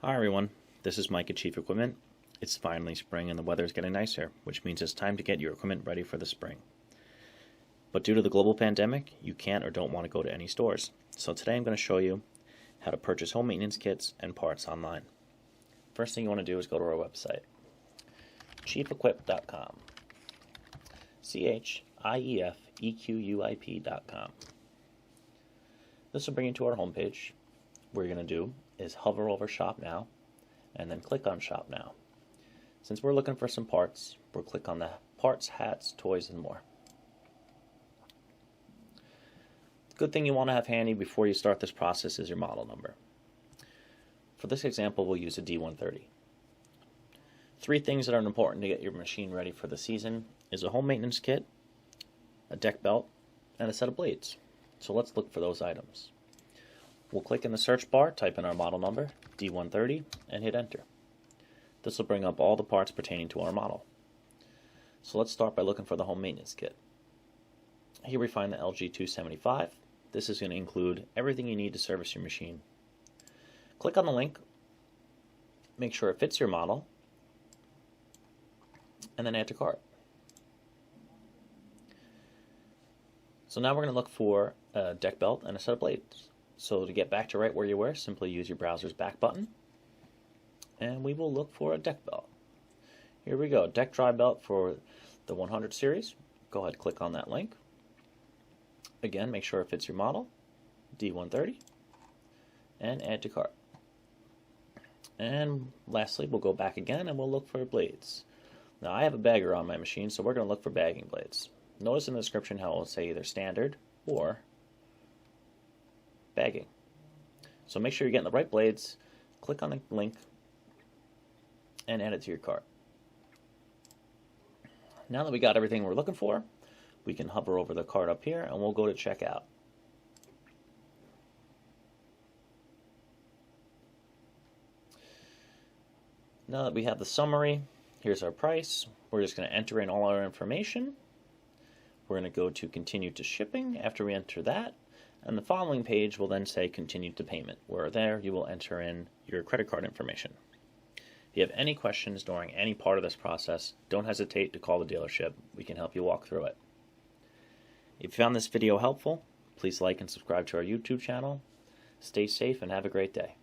Hi everyone, this is Mike at Chief Equipment. It's finally spring and the weather is getting nicer, which means it's time to get your equipment ready for the spring. But due to the global pandemic, you can't or don't want to go to any stores. So today I'm going to show you how to purchase home maintenance kits and parts online. First thing you want to do is go to our website, chiefequip.com. CHIEFEQUIP.com. This will bring you to our homepage. What you're going to do is hover over Shop Now and then click on Shop Now. Since we're looking for some parts, we'll click on the parts, hats, toys, and more. The good thing you want to have handy before you start this process is your model number. For this example, we'll use a D130. Three things that are important to get your machine ready for the season is a home maintenance kit, a deck belt, and a set of blades. So let's look for those items. We'll click in the search bar, type in our model number, D130, and hit enter. This will bring up all the parts pertaining to our model. So let's start by looking for the home maintenance kit. Here we find the LG275. This is going to include everything you need to service your machine. Click on the link, make sure it fits your model, and then add to cart. So now we're going to look for a deck belt and a set of blades. So to get back to right where you were, simply use your browser's back button, and we will look for a deck belt. Here we go, deck dry belt for the 100 series. Go ahead, click on that link. Again, make sure it fits your model, D130, and add to cart. And lastly, we'll go back again and we'll look for blades. Now I have a bagger on my machine, so we're going to look for bagging blades. Notice in the description how it will say either standard or bagging. So make sure you're getting the right blades, click on the link, and add it to your cart. Now that we got everything we're looking for, we can hover over the cart up here and we'll go to checkout. Now that we have the summary, here's our price. We're just going to enter in all our information. We're going to go to continue to shipping after we enter that. And the following page will then say continue to payment, where there you will enter in your credit card information. If you have any questions during any part of this process, don't hesitate to call the dealership. We can help you walk through it. If you found this video helpful, please like and subscribe to our YouTube channel. Stay safe and have a great day.